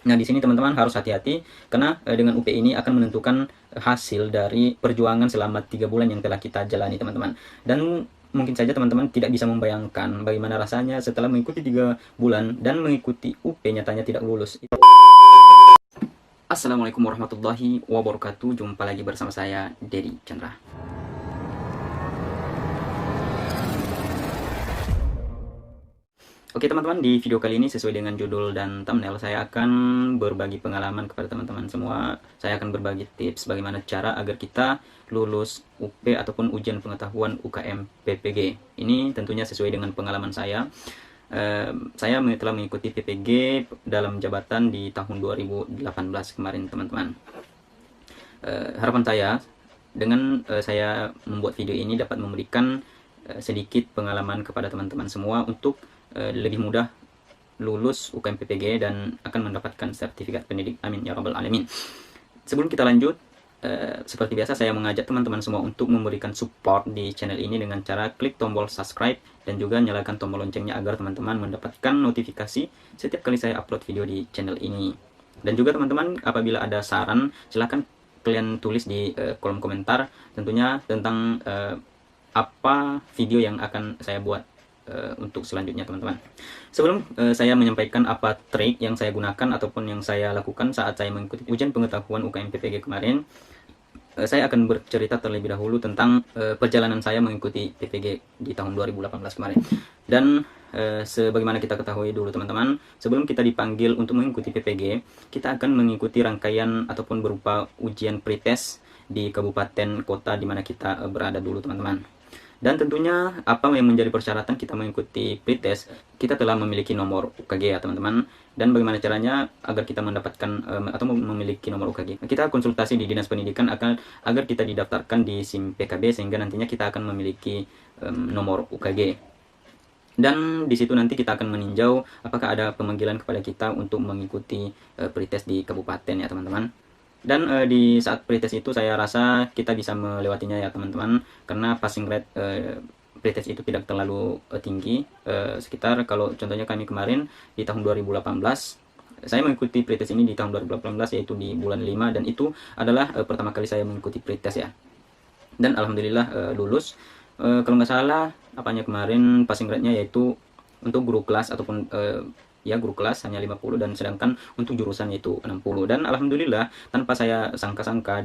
Nah, di sini teman-teman harus hati-hati karena dengan UP ini akan menentukan hasil dari perjuangan selama 3 bulan yang telah kita jalani, teman-teman. Dan mungkin saja teman-teman tidak bisa membayangkan bagaimana rasanya setelah mengikuti 3 bulan dan mengikuti UP nyatanya tidak lulus. Assalamualaikum warahmatullahi wabarakatuh. Jumpa lagi bersama saya, Dedi Chandra. Oke teman-teman, di video kali ini sesuai dengan judul dan thumbnail, saya akan berbagi pengalaman kepada teman-teman semua. Saya akan berbagi tips bagaimana cara agar kita lulus UP ataupun ujian pengetahuan UKM PPG. Ini tentunya sesuai dengan pengalaman saya. Saya telah mengikuti PPG dalam jabatan di tahun 2018 kemarin, teman-teman. Harapan saya dengan saya membuat video ini dapat memberikan sedikit pengalaman kepada teman-teman semua untuk lebih mudah lulus UKM PPG dan akan mendapatkan sertifikat pendidik. Amin ya rabbal alamin. Sebelum kita lanjut, seperti biasa saya mengajak teman-teman semua untuk memberikan support di channel ini dengan cara klik tombol subscribe dan juga nyalakan tombol loncengnya agar teman-teman mendapatkan notifikasi setiap kali saya upload video di channel ini. Dan juga teman-teman, apabila ada saran silahkan kalian tulis di kolom komentar tentunya tentang apa video yang akan saya buat untuk selanjutnya, teman-teman. Sebelum saya menyampaikan apa trik yang saya gunakan ataupun yang saya lakukan saat saya mengikuti ujian pengetahuan UKM PPG kemarin, saya akan bercerita terlebih dahulu tentang perjalanan saya mengikuti PPG di tahun 2018 kemarin. Dan sebagaimana kita ketahui dulu, teman-teman, sebelum kita dipanggil untuk mengikuti PPG, kita akan mengikuti rangkaian ataupun berupa ujian pretest di kabupaten kota di mana kita berada dulu, teman-teman. Dan tentunya apa yang menjadi persyaratan kita mengikuti pretest, kita telah memiliki nomor UKG ya, teman-teman. Dan bagaimana caranya agar kita mendapatkan atau memiliki nomor UKG? Kita konsultasi di Dinas Pendidikan agar kita didaftarkan di SIM PKB sehingga nantinya kita akan memiliki nomor UKG. Dan di situ nanti kita akan meninjau apakah ada pemanggilan kepada kita untuk mengikuti pretest di kabupaten ya, teman-teman. Dan di saat pretest itu saya rasa kita bisa melewatinya ya, teman-teman, karena passing rate pretest itu tidak terlalu tinggi. Sekitar kalau contohnya kami kemarin di tahun 2018, saya mengikuti pretest ini di tahun 2018 yaitu di bulan 5, dan itu adalah pertama kali saya mengikuti pretest ya. Dan alhamdulillah lulus. Kalau nggak salah apanya kemarin passing rate-nya yaitu untuk guru kelas ataupun ya guru kelas hanya 50, dan sedangkan untuk jurusan yaitu 60. Dan alhamdulillah tanpa saya sangka-sangka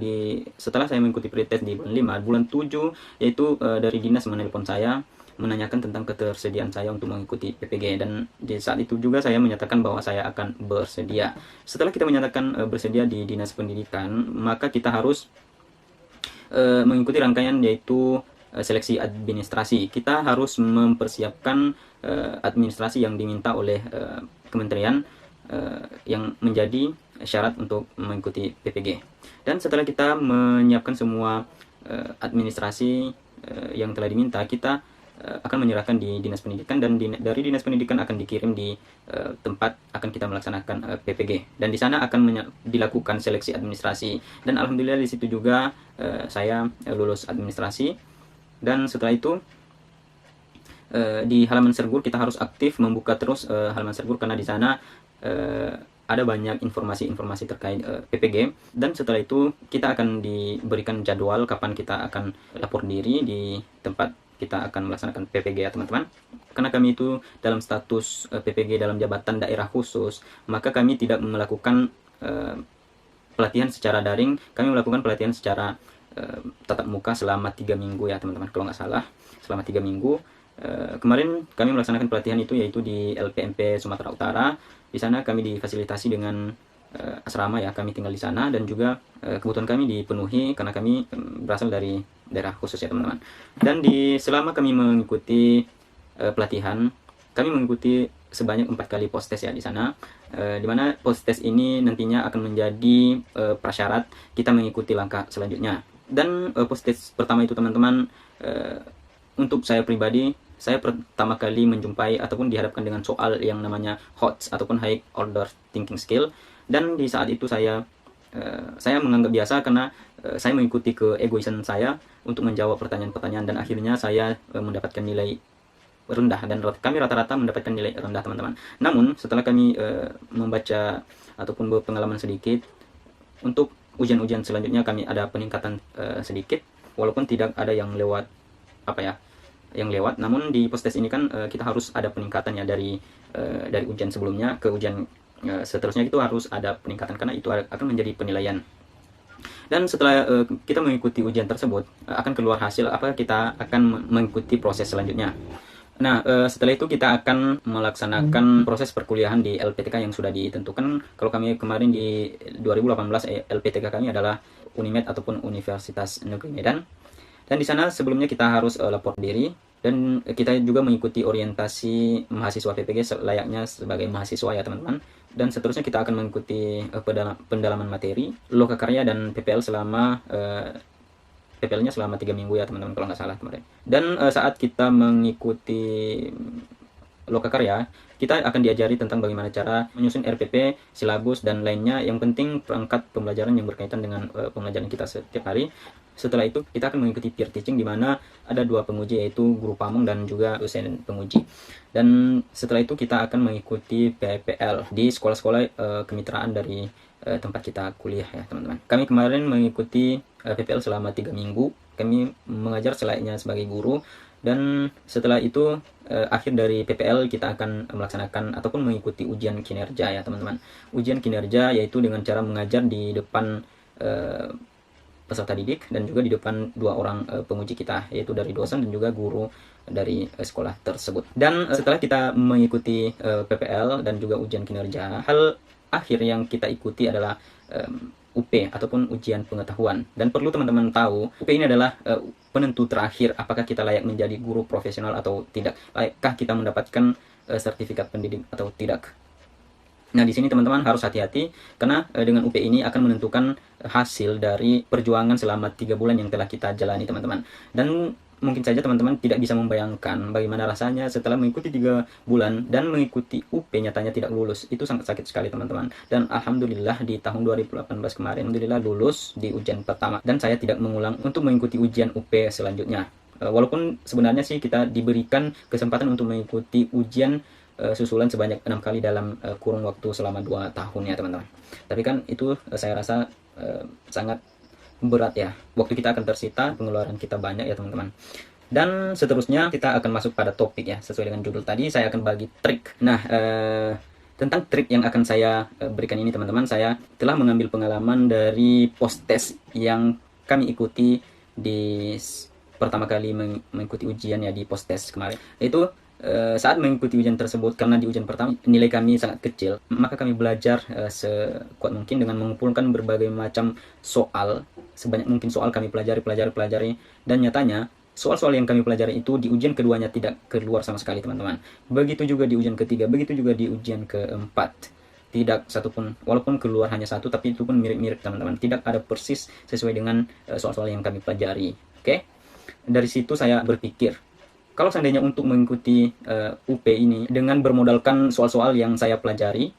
setelah saya mengikuti pretest di bulan 5, bulan 7 yaitu dari dinas menelpon saya menanyakan tentang ketersediaan saya untuk mengikuti PPG, dan di saat itu juga saya menyatakan bahwa saya akan bersedia. Setelah kita menyatakan bersedia di dinas pendidikan, maka kita harus mengikuti rangkaian yaitu seleksi administrasi. Kita harus mempersiapkan administrasi yang diminta oleh kementerian yang menjadi syarat untuk mengikuti PPG. Dan setelah kita menyiapkan semua administrasi yang telah diminta, kita akan menyerahkan di dinas pendidikan, dan dari dinas pendidikan akan dikirim di tempat akan kita melaksanakan PPG, dan di sana akan dilakukan seleksi administrasi. Dan alhamdulillah di situ juga saya lulus administrasi. Dan setelah itu di halaman Sergur kita harus aktif membuka terus halaman Sergur, karena di sana ada banyak informasi-informasi terkait PPG. Dan setelah itu kita akan diberikan jadwal kapan kita akan lapor diri di tempat kita akan melaksanakan PPG ya, teman-teman. Karena kami itu dalam status PPG dalam jabatan daerah khusus, maka kami tidak melakukan pelatihan secara daring, kami melakukan pelatihan secara tatap muka selama 3 minggu ya, teman-teman, kalau nggak salah selama 3 minggu. Kemarin kami melaksanakan pelatihan itu yaitu di LPMP Sumatera Utara. Di sana kami difasilitasi dengan asrama ya, kami tinggal di sana, dan juga kebutuhan kami dipenuhi karena kami berasal dari daerah khusus ya, teman-teman. Dan selama kami mengikuti pelatihan, kami mengikuti sebanyak 4 kali post test ya di sana, dimana post test ini nantinya akan menjadi prasyarat kita mengikuti langkah selanjutnya. Dan post test pertama itu, teman-teman, untuk saya pribadi, saya pertama kali menjumpai ataupun dihadapkan dengan soal yang namanya HOTS ataupun High Order Thinking Skill. Dan di saat itu saya menganggap biasa karena saya mengikuti keegoisan saya untuk menjawab pertanyaan-pertanyaan, dan akhirnya saya mendapatkan nilai rendah, dan kami rata-rata mendapatkan nilai rendah teman-teman. Namun setelah kami membaca ataupun berpengalaman sedikit, untuk ujian-ujian selanjutnya kami ada peningkatan sedikit, walaupun tidak ada yang lewat namun di post test ini kan kita harus ada peningkatan ya, dari ujian sebelumnya ke ujian seterusnya, itu harus ada peningkatan karena itu akan menjadi penilaian. Dan setelah kita mengikuti ujian tersebut, akan keluar hasil apa kita akan mengikuti proses selanjutnya. Nah, setelah itu kita akan melaksanakan proses perkuliahan di LPTK yang sudah ditentukan. Kalau kami kemarin di 2018 LPTK kami adalah Unimed ataupun Universitas Negeri Medan. Dan di sana sebelumnya kita harus lapor diri, dan kita juga mengikuti orientasi mahasiswa PPG layaknya sebagai mahasiswa ya teman-teman. Dan seterusnya kita akan mengikuti pendalaman materi, lokakarya dan PPL selama PPL-nya selama 3 minggu ya teman-teman kalau nggak salah kemarin. Dan saat kita mengikuti lokakarya, kita akan diajari tentang bagaimana cara menyusun RPP, silabus, dan lainnya. Yang penting perangkat pembelajaran yang berkaitan dengan pembelajaran kita setiap hari. Setelah itu kita akan mengikuti peer teaching, di mana ada 2 penguji, yaitu guru pamong dan juga dosen penguji. Dan setelah itu kita akan mengikuti PPL di sekolah-sekolah kemitraan dari tempat kita kuliah ya teman-teman. Kami kemarin mengikuti PPL selama 3 minggu. Kami mengajar selayaknya sebagai guru. Dan setelah itu akhir dari PPL kita akan melaksanakan ataupun mengikuti ujian kinerja ya teman-teman. Ujian kinerja yaitu dengan cara mengajar di depan peserta didik dan juga di depan 2 orang penguji kita, yaitu dari dosen dan juga guru dari sekolah tersebut. Dan setelah kita mengikuti PPL dan juga ujian kinerja, hal akhir yang kita ikuti adalah UP ataupun ujian pengetahuan. Dan perlu teman-teman tahu, UP ini adalah penentu terakhir apakah kita layak menjadi guru profesional atau tidak. Layakkah kita mendapatkan sertifikat pendidik atau tidak. Nah, di sini teman-teman harus hati-hati karena dengan UP ini akan menentukan hasil dari perjuangan selama 3 bulan yang telah kita jalani teman-teman. Dan mungkin saja teman-teman tidak bisa membayangkan bagaimana rasanya setelah mengikuti 3 bulan dan mengikuti UP nyatanya tidak lulus. Itu sangat sakit sekali teman-teman. Dan alhamdulillah di tahun 2018 kemarin, alhamdulillah lulus di ujian pertama. Dan saya tidak mengulang untuk mengikuti ujian UP selanjutnya. Walaupun sebenarnya sih kita diberikan kesempatan untuk mengikuti ujian susulan sebanyak 6 kali dalam kurun waktu selama 2 tahun ya teman-teman. Tapi kan itu saya rasa sangat berat ya. Waktu kita akan tersita, pengeluaran kita banyak ya teman-teman. Dan seterusnya kita akan masuk pada topik ya. Sesuai dengan judul tadi, saya akan bagi trik. Nah, tentang trik yang akan saya berikan ini teman-teman, saya telah mengambil pengalaman dari post test yang kami ikuti di pertama kali mengikuti ujian ya di post test kemarin. Itu saat mengikuti ujian tersebut, karena di ujian pertama nilai kami sangat kecil, maka kami belajar sekuat mungkin dengan mengumpulkan berbagai macam soal, sebanyak mungkin soal kami pelajari, dan nyatanya soal-soal yang kami pelajari itu di ujian keduanya tidak keluar sama sekali teman-teman. Begitu juga di ujian ketiga, begitu juga di ujian keempat. Tidak satupun, walaupun keluar hanya 1, tapi itu pun mirip-mirip teman-teman. Tidak ada persis sesuai dengan soal-soal yang kami pelajari. Oke? Dari situ saya berpikir, kalau seandainya untuk mengikuti UP ini dengan bermodalkan soal-soal yang saya pelajari,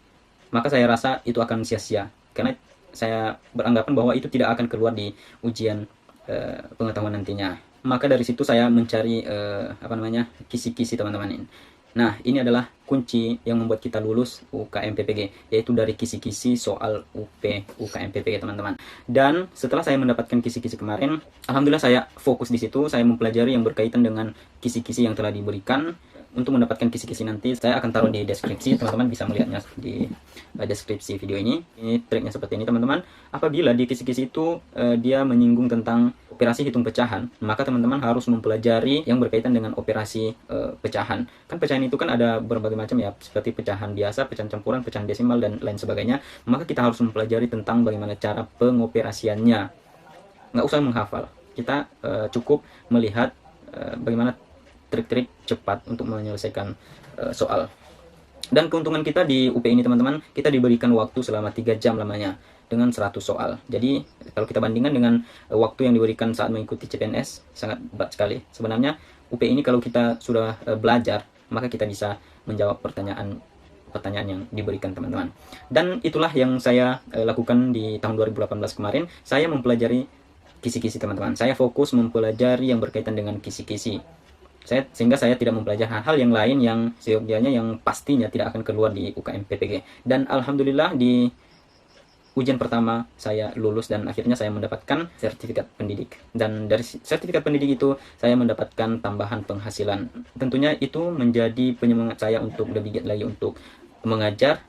maka saya rasa itu akan sia-sia. Karena saya beranggapan bahwa itu tidak akan keluar di ujian pengetahuan nantinya. Maka dari situ saya mencari kisi-kisi teman-teman ini. Nah, ini adalah kunci yang membuat kita lulus UKM PPG, yaitu dari kisi-kisi soal UP UKM PPG teman-teman. Dan setelah saya mendapatkan kisi-kisi kemarin, alhamdulillah saya fokus di situ, saya mempelajari yang berkaitan dengan kisi-kisi yang telah diberikan. Untuk mendapatkan kisi-kisi nanti, saya akan taruh di deskripsi, teman-teman bisa melihatnya di deskripsi video ini. Ini triknya seperti ini teman-teman. Apabila di kisi-kisi itu dia menyinggung tentang operasi hitung pecahan, maka teman-teman harus mempelajari yang berkaitan dengan operasi pecahan. Kan pecahan itu kan ada berbagai macam ya, seperti pecahan biasa, pecahan campuran, pecahan desimal, dan lain sebagainya. Maka kita harus mempelajari tentang bagaimana cara pengoperasiannya. Nggak usah menghafal, kita cukup melihat bagaimana trik-trik cepat untuk menyelesaikan soal. Dan keuntungan kita di UP ini teman-teman, kita diberikan waktu selama 3 jam lamanya dengan 100 soal. Jadi kalau kita bandingkan dengan waktu yang diberikan saat mengikuti CPNS, sangat berat sekali. Sebenarnya UP ini kalau kita sudah belajar, maka kita bisa menjawab pertanyaan yang diberikan teman-teman. Dan itulah yang saya lakukan di tahun 2018 kemarin. Saya mempelajari kisi-kisi teman-teman. Saya fokus mempelajari yang berkaitan dengan kisi-kisi. sehingga saya tidak mempelajari hal-hal yang lain yang seyogianya yang pastinya tidak akan keluar di UKM PPG. Dan alhamdulillah di ujian pertama saya lulus dan akhirnya saya mendapatkan sertifikat pendidik. Dan dari sertifikat pendidik itu saya mendapatkan tambahan penghasilan. Tentunya itu menjadi penyemangat saya untuk lebih giat lagi untuk mengajar,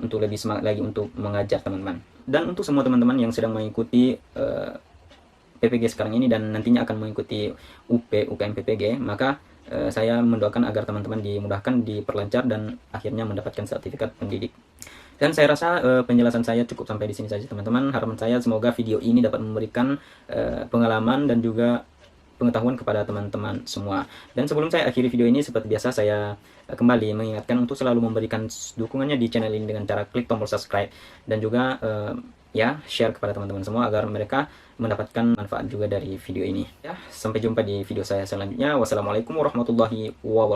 untuk lebih semangat lagi untuk mengajar teman-teman. Dan untuk semua teman-teman yang sedang mengikuti PPG sekarang ini dan nantinya akan mengikuti UKM PPG, maka saya mendoakan agar teman-teman dimudahkan, diperlancar dan akhirnya mendapatkan sertifikat pendidik. Dan saya rasa penjelasan saya cukup sampai di sini saja teman-teman. Harapan saya semoga video ini dapat memberikan pengalaman dan juga pengetahuan kepada teman-teman semua. Dan sebelum saya akhiri video ini, seperti biasa saya kembali mengingatkan untuk selalu memberikan dukungannya di channel ini dengan cara klik tombol subscribe dan juga ya share kepada teman-teman semua agar mereka mendapatkan manfaat juga dari video ini. Ya, sampai jumpa di video saya selanjutnya. Wassalamualaikum warahmatullahi wabarakatuh.